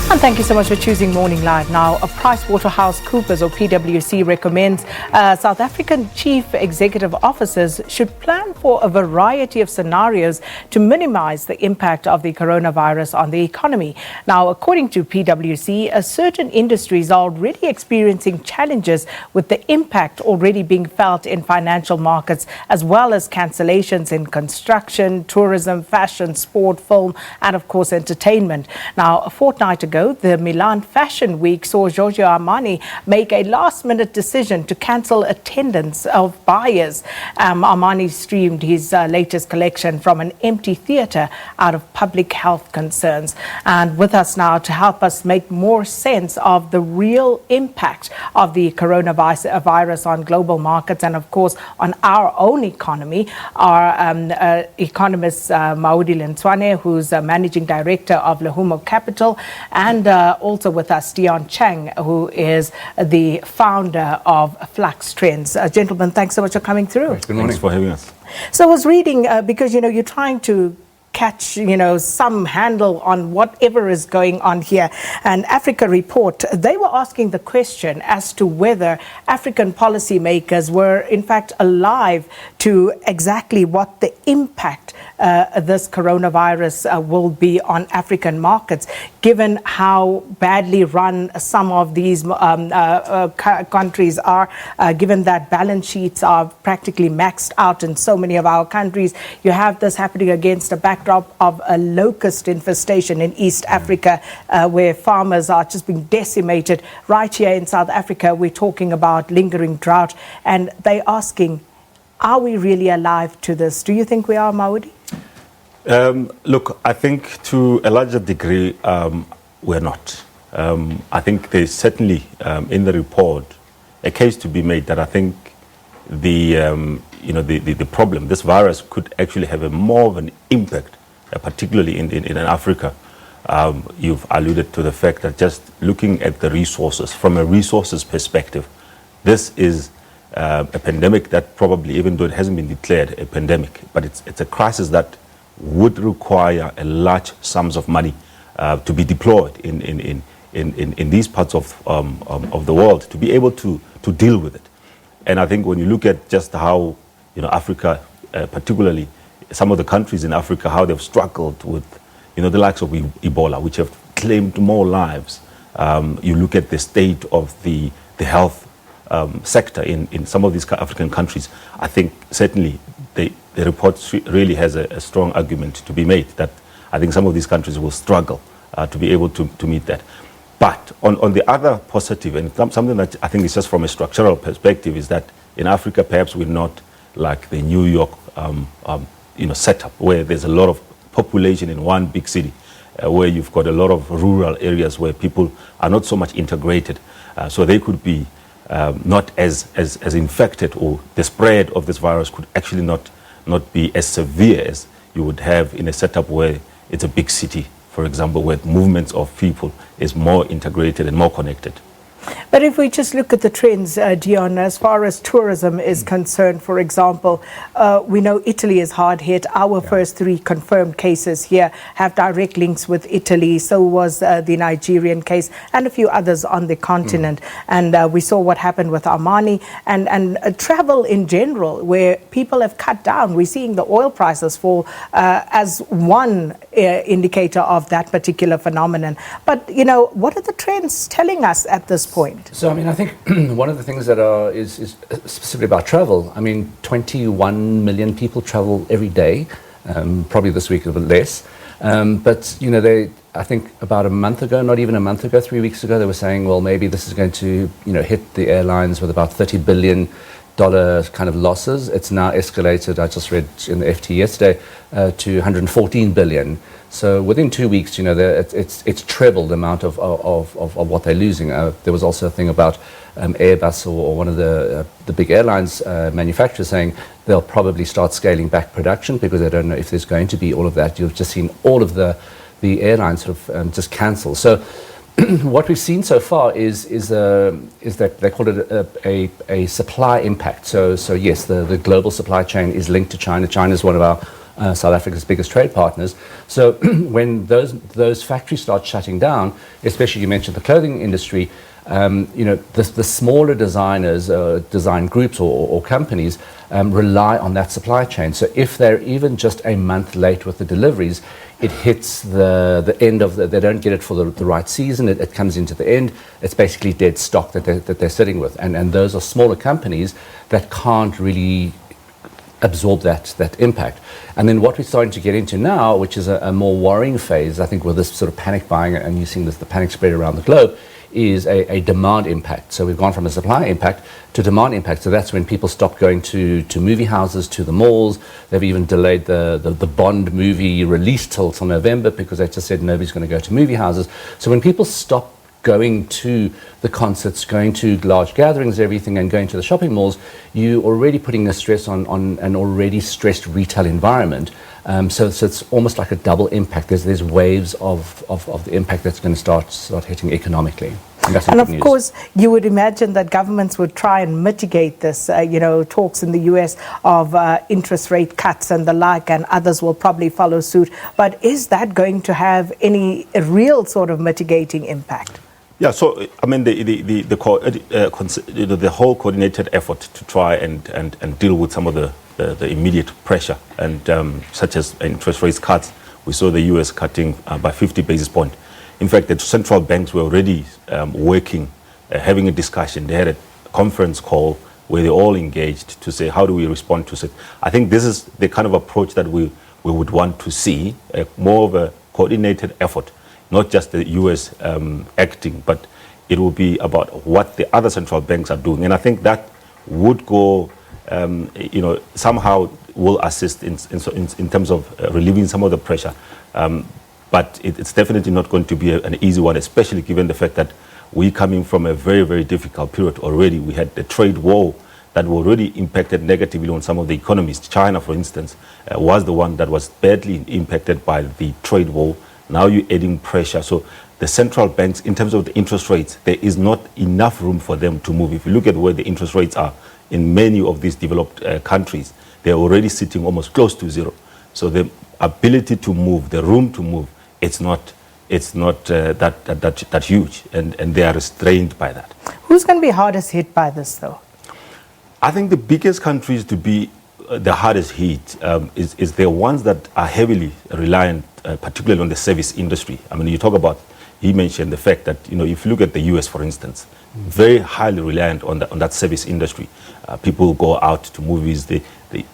And thank you so much for choosing Morning Live. Now, a Waterhouse Coopers or PwC recommends South African chief executive officers should plan for a variety of scenarios to minimize the impact of the coronavirus on the economy. Now, according to PwC, certain industries are already experiencing challenges with the impact already being felt in financial markets, as well as cancellations in construction, tourism, fashion, sport, film, and of course, entertainment. Now, a fortnight ago, the Milan Fashion Week saw Giorgio Armani make a last-minute decision to cancel attendance of buyers. Armani streamed his latest collection from an empty theatre out of public health concerns. And with us now to help us make more sense of the real impact of the coronavirus on global markets and, of course, on our own economy are Economist Maudi Lentsoane, who's Managing Director of Lehumo Capital, and also with us, Dion Chang, who is the founder of Flux Trends. Gentlemen, thanks so much for coming through. Good morning. Thanks for having us. So I was reading, because, you're trying to catch, some handle on whatever is going on here. And Africa Report, they were asking the question as to whether African policymakers were in fact alive to exactly what the impact this coronavirus will be on African markets, given how badly run some of these countries are, given that balance sheets are practically maxed out in so many of our countries. You have this happening against a backdrop of a locust infestation in East Africa, where farmers are just being decimated. Right here in South Africa, we're talking about lingering drought, and they're asking, are we really alive to this? Do you think we are, Maudi? Look, I think to a larger degree, we're not. I think there's certainly in the report a case to be made that I think the problem, this virus could actually have more of an impact, particularly in Africa. You've alluded to the fact that just looking at the resources, from a resources perspective, this is a pandemic that probably, even though it hasn't been declared a pandemic, but it's a crisis that would require a large sums of money to be deployed in these parts of the world to be able to deal with it. And I think when you look at just how Africa, particularly some of the countries in Africa, how they've struggled with the likes of Ebola, which have claimed more lives. You look at the state of the health sector in some of these African countries. I think certainly the report really has a strong argument to be made that I think some of these countries will struggle to be able to meet that. But on the other positive, and something that I think is just from a structural perspective, is that in Africa perhaps we're not like the New York setup, where there's a lot of population in one big city, where you've got a lot of rural areas where people are not so much integrated, so they could be not as infected, or the spread of this virus could actually not be as severe as you would have in a setup where it's a big city, for example, where movements of people is more integrated and more connected. But if we just look at the trends, Dion, as far as tourism is concerned, for example, we know Italy is hard hit. Our first 3 confirmed cases here have direct links with Italy. So was the Nigerian case and a few others on the continent. And we saw what happened with Armani and travel in general, where people have cut down. We're seeing the oil prices fall as one indicator of that particular phenomenon. But, what are the trends telling us at this point? So, I think one of the things that is specifically about travel. 21 million people travel every day, probably this week a bit less. But, I think about a month ago, not even a month ago, 3 weeks ago, they were saying, well, maybe this is going to, hit the airlines with about $30 billion kind of losses. It's now escalated, I just read in the FT yesterday, to 114 billion. So within 2 weeks, it's trebled the amount of what they're losing. There was also a thing about Airbus or one of the big airlines manufacturers saying they'll probably start scaling back production because they don't know if there's going to be all of that. You've just seen all of the airlines sort of just cancel. So what we've seen so far is that they call it a supply impact. So yes, the global supply chain is linked to China. China is one of South Africa's biggest trade partners. So when those factories start shutting down, especially you mentioned the clothing industry, the smaller designers, design groups or companies rely on that supply chain. So if they're even just a month late with the deliveries, it hits the end of they don't get it for the right season. It comes into the end. It's basically dead stock that they're sitting with. And those are smaller companies that can't really absorb that impact. And then what we're starting to get into now, which is a more worrying phase, I think, with this sort of panic buying, and you're seeing the panic spread around the globe, is a demand impact. So we've gone from a supply impact to demand impact. So that's when people stop going to movie houses, to the malls. They've even delayed the Bond movie release till November because they just said nobody's going to go to movie houses. So when people stop going to the concerts, going to large gatherings, everything, and going to the shopping malls, you're already putting a stress on an already stressed retail environment. So it's almost like a double impact. There's waves of the impact that's going to start hitting economically. And of course, you would imagine that governments would try and mitigate this, talks in the US of interest rate cuts and the like, and others will probably follow suit. But is that going to have any real sort of mitigating impact? Yeah, so I mean the whole coordinated effort to try and deal with some of the immediate pressure and such as interest rates cuts. We saw the US cutting by 50 basis points. In fact, the central banks were already working, having a discussion. They had a conference call where they all engaged to say, how do we respond to it? I think this is the kind of approach that we would want to see, more of a coordinated effort, not just the US acting, but it will be about what the other central banks are doing. And I think that would go, somehow will assist in terms of relieving some of the pressure. But it's definitely not going to be an easy one, especially given the fact that we're coming from a very, very difficult period already. We had the trade war that already impacted negatively on some of the economies. China, for instance, was the one that was badly impacted by the trade war. Now you're adding pressure. So the central banks, in terms of the interest rates, there is not enough room for them to move. If you look at where the interest rates are in many of these developed countries, they're already sitting almost close to zero. So the ability to move, the room to move, it's not that huge, and they are restrained by that. Who's going to be hardest hit by this, though? I think the biggest countries to be the hardest hit is the ones that are heavily reliant, particularly on the service industry. I mean, he mentioned the fact that, if you look at the US, for instance, very highly reliant on that service industry. People go out to movies, the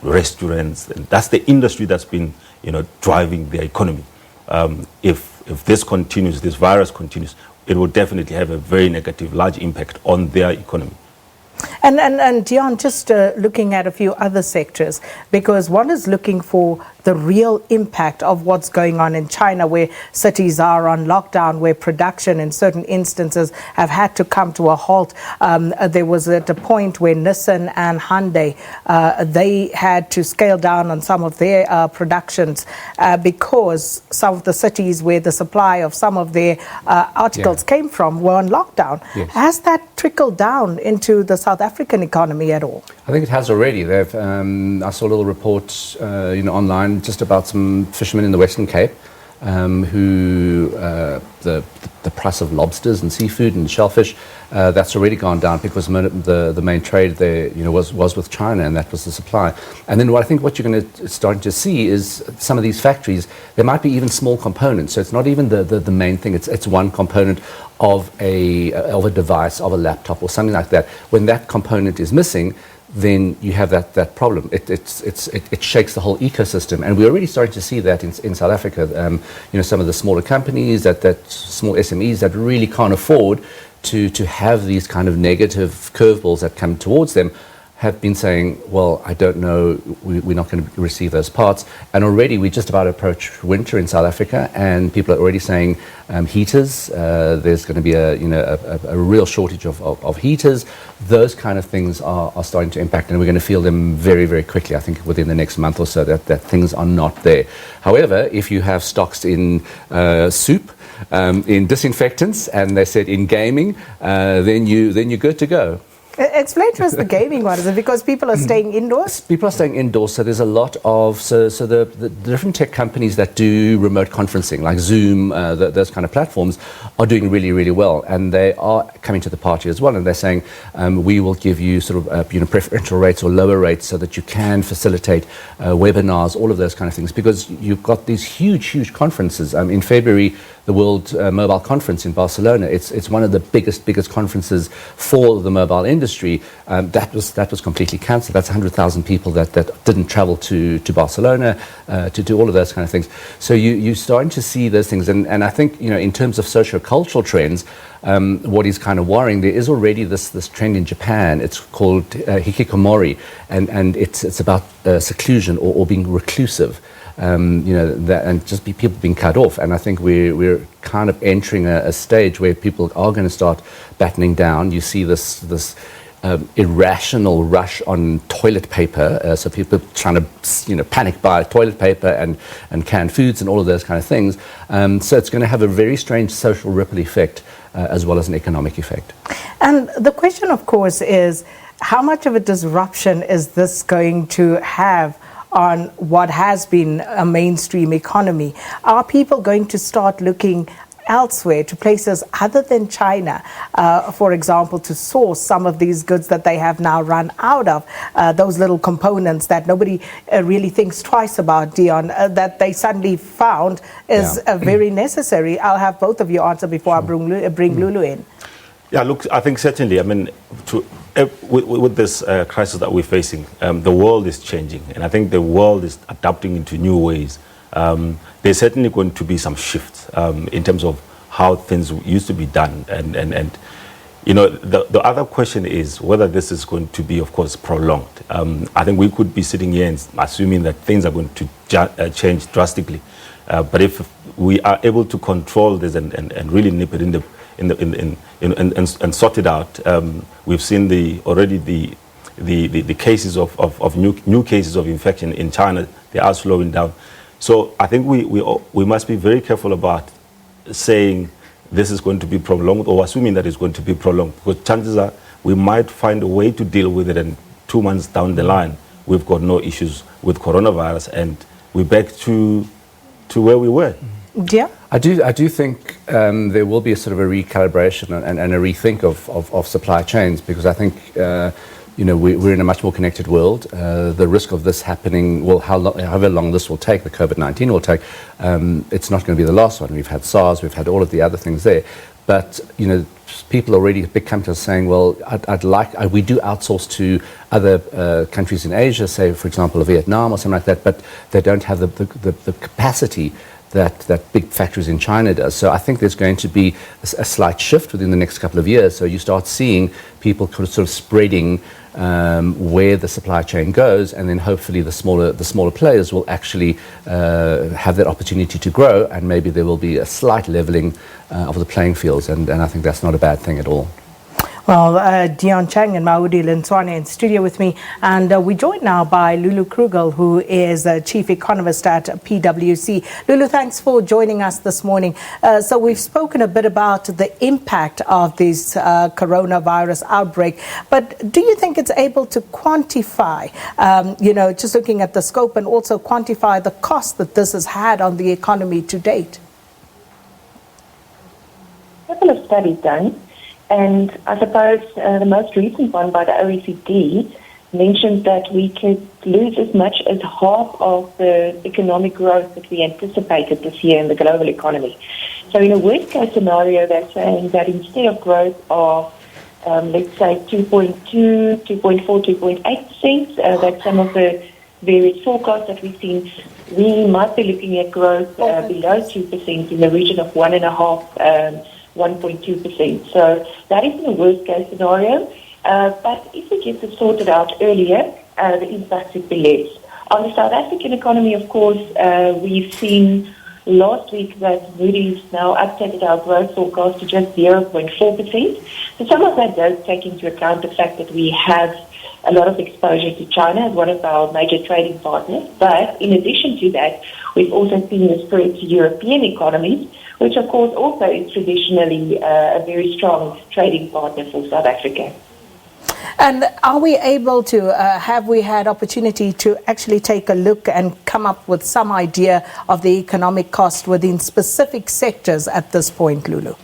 restaurants, and that's the industry that's been, driving their economy. If this continues, this virus continues, it will definitely have a very negative, large impact on their economy. And Dion, just looking at a few other sectors, because one is looking for the real impact of what's going on in China, where cities are on lockdown, where production in certain instances have had to come to a halt. There was at a point where Nissan and Hyundai, they had to scale down on some of their productions because some of the cities where the supply of some of their articles came from were on lockdown. Yes. Has that trickled down into the South African economy at all? I think it has already. I saw a little report, online just about some fishermen in the Western Cape who the price of lobsters and seafood and shellfish that's already gone down because the main trade there was with China, and that was the supply. And then what you're going to start to see is some of these factories, there might be even small components, so it's not even the main thing, it's one component of a device, of a laptop or something like that. When that component is missing, then you have that problem. It shakes the whole ecosystem, and we're already starting to see that in South Africa. Some of the smaller companies, that small SMEs that really can't afford to have these kind of negative curveballs that come towards them, have been saying, well, I don't know, we're not going to receive those parts. And already we just about approach winter in South Africa, and people are already saying heaters, there's going to be a real shortage of heaters. Those kind of things are starting to impact, and we're going to feel them very, very quickly, I think within the next month or so, that things are not there. However, if you have stocks in soup, in disinfectants, and they said in gaming, then you're good to go. Explain to us the gaming one. Is it because people are staying indoors? People are staying indoors, so there's a lot of the different tech companies that do remote conferencing, like Zoom, those kind of platforms, are doing really, really well, and they are coming to the party as well. And they're saying we will give you sort of preferential rates or lower rates so that you can facilitate webinars, all of those kind of things, because you've got these huge conferences. In February, the World Mobile Conference in Barcelona. It's one of the biggest conferences for the mobile industry. That was completely cancelled. That's 100,000 people that didn't travel to Barcelona to do all of those kind of things. So you're starting to see those things, and I think in terms of socio-cultural trends, what is kind of worrying, there is already this trend in Japan. It's called hikikomori, and it's about seclusion or being reclusive. And just people being cut off. And I think we're kind of entering a stage where people are going to start battening down. You see this irrational rush on toilet paper. So people trying to panic buy toilet paper and canned foods and all of those kind of things. So it's going to have a very strange social ripple effect as well as an economic effect. And the question, of course, is how much of a disruption is this going to have on what has been a mainstream economy? Are people going to start looking elsewhere, to places other than China, for example, to source some of these goods that they have now run out of, those little components that nobody really thinks twice about, Dion, that they suddenly found is very necessary? I'll have both of you answer before I bring Lullu in. Yeah, look, I think certainly, with this crisis that we're facing, the world is changing, and I think the world is adapting into new ways. There's certainly going to be some shifts in terms of how things used to be done, and the other question is whether this is going to be, of course, prolonged. I think we could be sitting here and assuming that things are going to change drastically, but if we are able to control this and really nip it in the and sort it out. We've seen already the cases of new cases of infection in China. They are slowing down. So I think we must be very careful about saying this is going to be prolonged or assuming that it's going to be prolonged, because chances are we might find a way to deal with it, and 2 months down the line we've got no issues with coronavirus and we're back to where we were. Yeah. I do think there will be a sort of a recalibration and a rethink of supply chains, because I think we're in a much more connected world. The risk of this happening, however long this will take, the COVID-19 will take, it's not going to be the last one. We've had SARS, we've had all of the other things there, but people already, big companies are saying, well, we do outsource to other countries in Asia, say for example Vietnam or something like that, but they don't have the capacity that big factories in China does. So I think there's going to be a slight shift within the next couple of years. So you start seeing people sort of spreading where the supply chain goes, and then hopefully the smaller players will actually have that opportunity to grow, and maybe there will be a slight leveling of the playing fields, and I think that's not a bad thing at all. Well, Dion Chang and Maudi Lentsoane in studio with me, and we're joined now by Lullu Krugel, who is Chief Economist at PwC. Lullu, thanks for joining us this morning. So we've spoken a bit about the impact of this coronavirus outbreak, but do you think it's able to quantify, just looking at the scope, and also quantify the cost that this has had on the economy to date? A couple of studies done. And I suppose the most recent one by the OECD mentioned that we could lose as much as half of the economic growth that we anticipated this year in the global economy. So in a worst-case scenario, they're saying that instead of growth of, let's say, 2.2, 2.4, 2.8%, that's some of the various forecasts that we've seen, we might be looking at growth below 2% in the region of 1.2%. So that is in the worst case scenario. But if we get this sorted out earlier, the impact would be less. On the South African economy, of course, we've seen last week that Moody's now updated our growth forecast to just 0.4%. So some of that does take into account the fact that we have a lot of exposure to China as one of our major trading partners. But in addition to that, we've also seen the spread to European economies, which of course also is traditionally a very strong trading partner for South Africa. And are we able to, have we had opportunity to actually take a look and come up with some idea of the economic cost within specific sectors at this point, Lullu?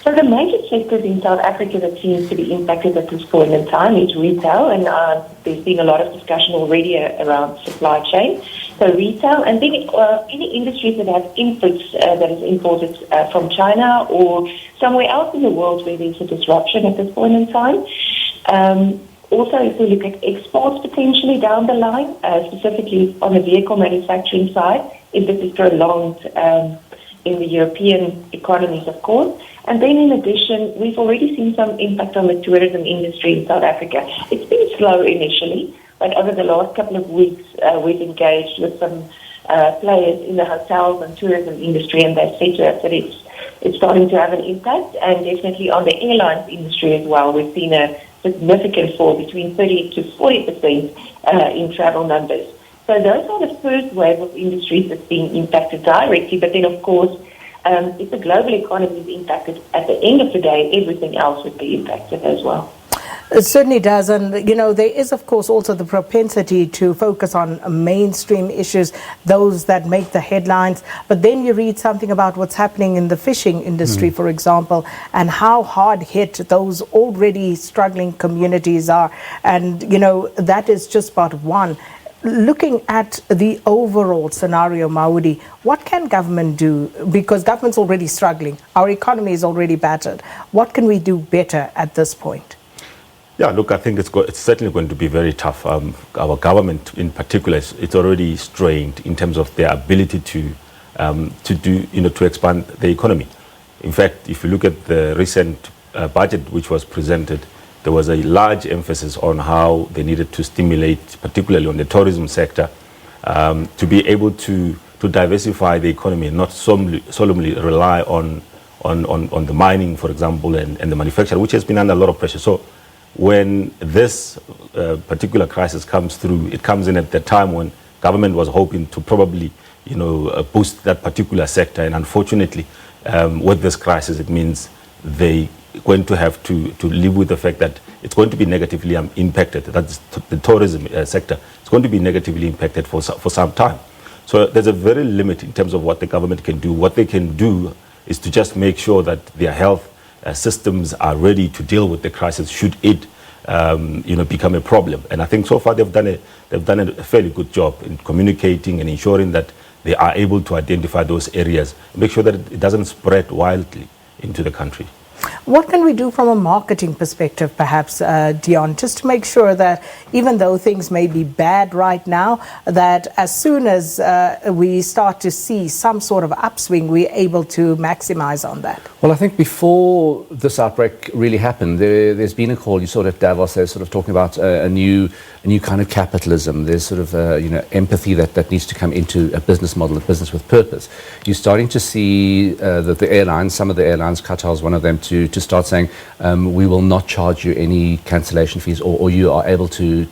So the major sectors in South Africa that seems to be impacted at this point in time is retail, and there's been a lot of discussion already around supply chain. So retail, and then any industries that have inputs that is imported from China or somewhere else in the world where there's a disruption at this point in time. Also, if we look at exports potentially down the line, specifically on the vehicle manufacturing side, if this is prolonged in the European economies, of course. And then in addition, we've already seen some impact on the tourism industry in South Africa. It's been slow initially, but over the last couple of weeks, we've engaged with some players in the hotels and tourism industry, and they've said to us that it's starting to have an impact, and definitely on the airlines industry as well. We've seen a significant fall, between 30 to 40% in travel numbers. So those are the first wave of industries that's being impacted directly, but then of course, if the global economy is impacted, at the end of the day, everything else would be impacted as well. It certainly does, and there is of course also the propensity to focus on mainstream issues, those that make the headlines, but then you read something about what's happening in the fishing industry, for example, and how hard hit those already struggling communities are, and that is just part one. Looking at the overall scenario, Maudi, what can government do? Because government's already struggling, our economy is already battered. What can we do better at this point? Yeah, look, I think it's certainly going to be very tough. Our government, in particular, it's already strained in terms of their ability to expand the economy. In fact, if you look at the recent budget which was presented, there was a large emphasis on how they needed to stimulate, particularly on the tourism sector, to be able to diversify the economy and not solemnly rely on the mining, for example, and the manufacture, which has been under a lot of pressure. So when this particular crisis comes through, it comes in at the time when government was hoping to probably, boost that particular sector. And unfortunately, with this crisis, it means they going to have to live with the fact that it's going to be negatively impacted. That's the tourism sector. It's going to be negatively impacted for some time. So there's a very limit in terms of what the government can do. What they can do is to just make sure that their health systems are ready to deal with the crisis should it become a problem. And I think so far they've done a fairly good job in communicating and ensuring that they are able to identify those areas, make sure that it doesn't spread wildly into the country. What can we do from a marketing perspective, perhaps, Dion, just to make sure that even though things may be bad right now, that as soon as we start to see some sort of upswing, we're able to maximize on that? Well, I think before this outbreak really happened, there's been a call. You saw that Davos, they're sort of talking about a new kind of capitalism. There's sort of empathy that needs to come into a business model, a business with purpose. You're starting to see that the airlines, some of the airlines, Qatar's one of them, to start saying we will not charge you any cancellation fees, or you are able to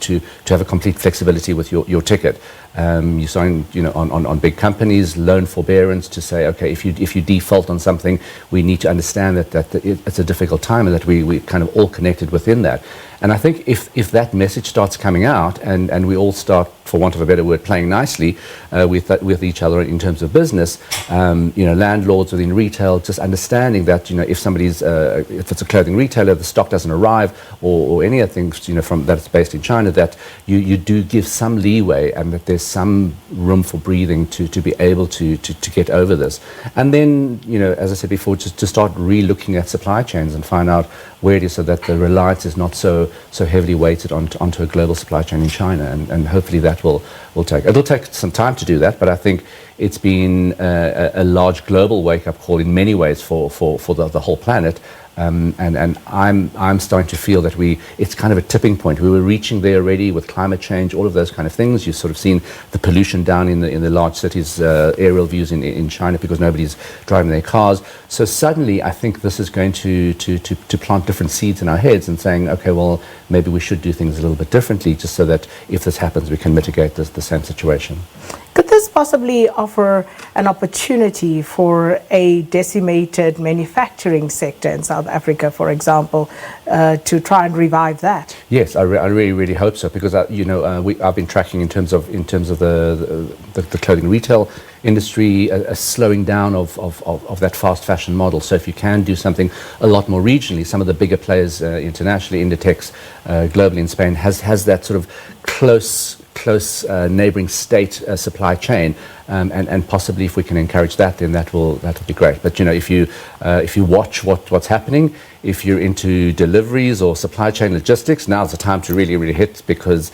have a complete flexibility with your ticket. You sign, on big companies, loan forbearance to say, okay, if you default on something, we need to understand that it's a difficult time and that we kind of all connected within that. And I think if that message starts coming out and we all start, for want of a better word, playing nicely with each other in terms of business, landlords within retail, just understanding that, if somebody's, if it's a clothing retailer, the stock doesn't arrive or any other things, from that's based in China, that you do give some leeway and that there's some room for breathing to be able to get over this. And then, as I said before, just to start re-looking at supply chains and find out where it is so that the reliance is not so heavily weighted onto a global supply chain in China, and hopefully that will take. It'll take some time to do that, but I think it's been a large global wake-up call in many ways for the whole planet. And I'm starting to feel that it's kind of a tipping point. We were reaching there already with climate change, all of those kind of things. You've sort of seen the pollution down in the large cities, aerial views in China because nobody's driving their cars. So suddenly I think this is going to plant different seeds in our heads and saying, okay, well, maybe we should do things a little bit differently just so that if this happens, we can mitigate the same situation. Could this possibly offer an opportunity for a decimated manufacturing sector in South Africa, for example, to try and revive that? Yes, I really hope so, because I've been tracking in terms of the clothing retail industry, a slowing down of that fast fashion model. So if you can do something a lot more regionally, some of the bigger players internationally, Inditex globally in Spain has that sort of close neighbouring state supply chain, and possibly if we can encourage that, then that will be great. But if you watch what's happening, if you're into deliveries or supply chain logistics, now's the time to really hit, because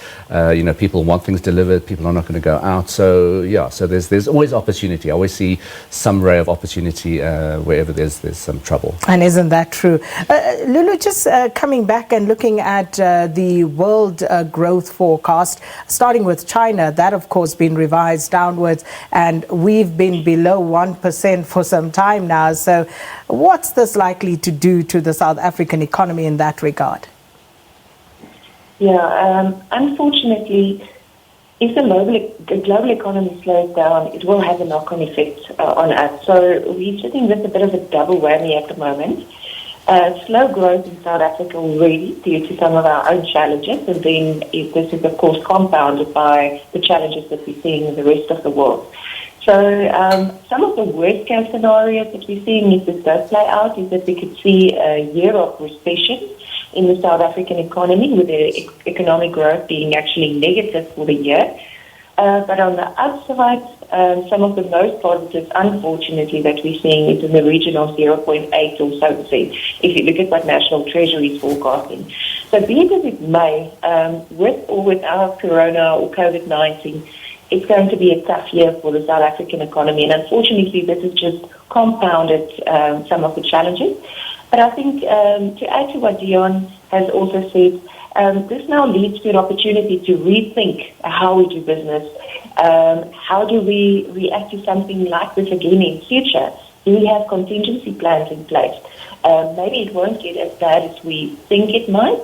people want things delivered, people are not going to go out. So there's always opportunity. I always see some ray of opportunity wherever there's some trouble. And isn't that true? Lullu, just coming back and looking at the world growth forecast, starting with China, that of course been revised downwards, and we've been below 1% for some time now. So what's this likely to do to the South African economy in that regard? Yeah, unfortunately, if the global economy slows down, it will have a knock-on effect on us. So we're sitting with a bit of a double whammy at the moment. Slow growth in South Africa already due to some of our own challenges, and then this is of course compounded by the challenges that we're seeing in the rest of the world. So some of the worst case scenarios that we're seeing, if this does play out, is that we could see a year of recession in the South African economy, with the economic growth being actually negative for the year. But on the upside, some of the most positives, unfortunately, that we're seeing is in the region of 0.8 or so percent, if you look at what National Treasury is forecasting. So be it as it may, with or without Corona or COVID-19, it's going to be a tough year for the South African economy. And unfortunately, this has just compounded some of the challenges. But I think to add to what Dion has also said, this now leads to an opportunity to rethink how we do business. How do we react to something like this again in future? Do we have contingency plans in place? Maybe it won't get as bad as we think it might,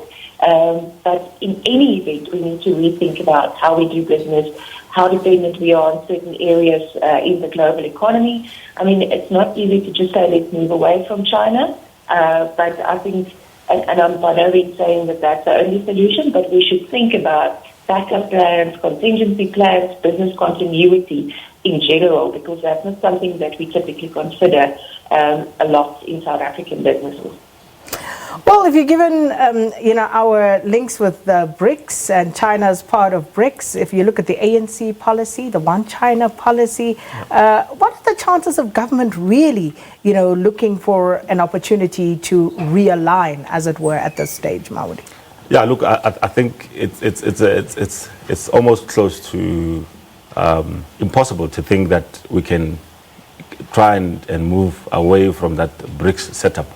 but in any event, we need to rethink about how we do business, how dependent we are on certain areas in the global economy. I mean, it's not easy to just say let's move away from China, but I think, and I'm by no means saying that that's the only solution, but we should think about backup plans, contingency plans, business continuity in general, because that's not something that we typically consider a lot in South African businesses. Well, if you're given, our links with the BRICS, and China is part of BRICS, if you look at the ANC policy, the One China policy, what are the chances of government really, looking for an opportunity to realign, as it were, at this stage, Maudi? Yeah, look, I think it's almost close to impossible to think that we can try and move away from that BRICS setup.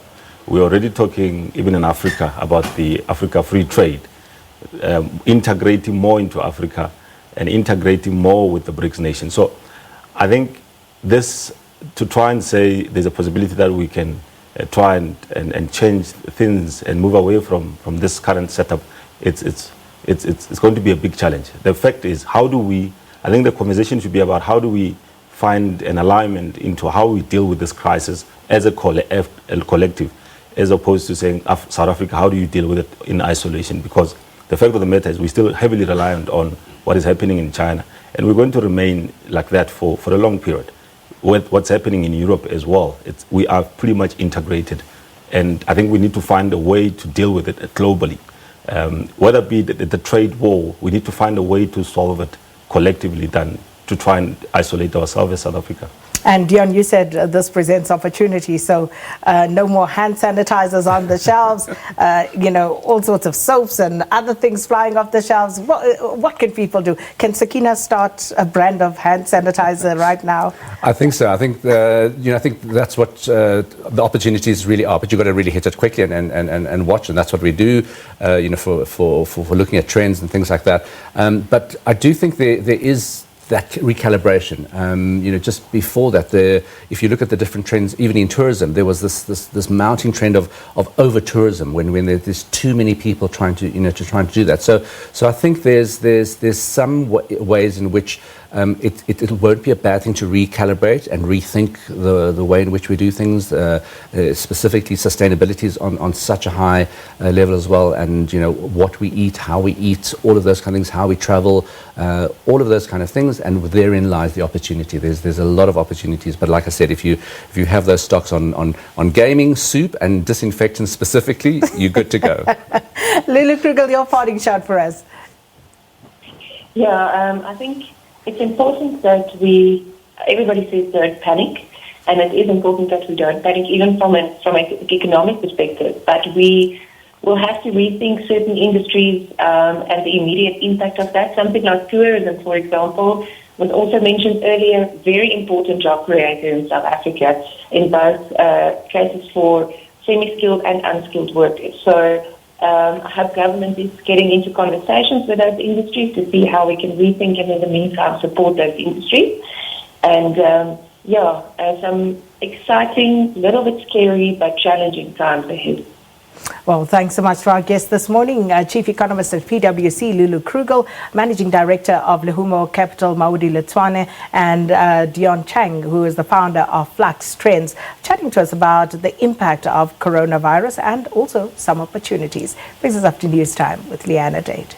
We're already talking, even in Africa, about the Africa Free Trade, integrating more into Africa and integrating more with the BRICS nations. So I think this, to try and say there's a possibility that we can try and change things and move away from this current setup, it's going to be a big challenge. The fact is, I think the conversation should be about how do we find an alignment into how we deal with this crisis as a collective, as opposed to saying, South Africa, how do you deal with it in isolation? Because the fact of the matter is we're still heavily reliant on what is happening in China, and we're going to remain like that for a long period. With what's happening in Europe as well, we are pretty much integrated, and I think we need to find a way to deal with it globally. Whether it be the trade war, we need to find a way to solve it collectively than to try and isolate ourselves as South Africa. And Dion, you said this presents opportunity, so no more hand sanitizers on the shelves, all sorts of soaps and other things flying off the shelves. What can people do? Can Sakina start a brand of hand sanitizer right now? I think so. I think I think that's what the opportunities really are. But you've got to really hit it quickly and watch, and that's what we do. For looking at trends and things like that. But I do think there is that recalibration. Just before that, if you look at the different trends, even in tourism, there was this mounting trend of over tourism when there's too many people trying to do that. So I think there's some ways in which it won't be a bad thing to recalibrate and rethink the way in which we do things. Specifically, sustainability is on such a high level as well, and what we eat, how we eat, all of those kind of things, how we travel, all of those kind of things, and therein lies the opportunity. There's a lot of opportunities, but like I said, if you have those stocks on gaming, soup, and disinfectants specifically, you're good to go. Lullu, Krugel, your parting shot for us. Yeah, I think it's important that everybody says don't panic, and it is important that we don't panic, even from an economic perspective, but we will have to rethink certain industries and the immediate impact of that. Something like tourism, for example, was also mentioned earlier, very important job creator in South Africa in both cases for semi-skilled and unskilled workers. So I hope government is getting into conversations with those industries to see how we can rethink and in the meantime support those industries. And some exciting, little bit scary, but challenging times ahead. Well, thanks so much to our guest this morning, Chief Economist at PwC, Lullu Krugel, Managing Director of Lehumo Capital, Maudi, Lentsoane, and Dion Chang, who is the founder of Flux Trends, chatting to us about the impact of coronavirus and also some opportunities. Brings us up to news time with Leanna Dade.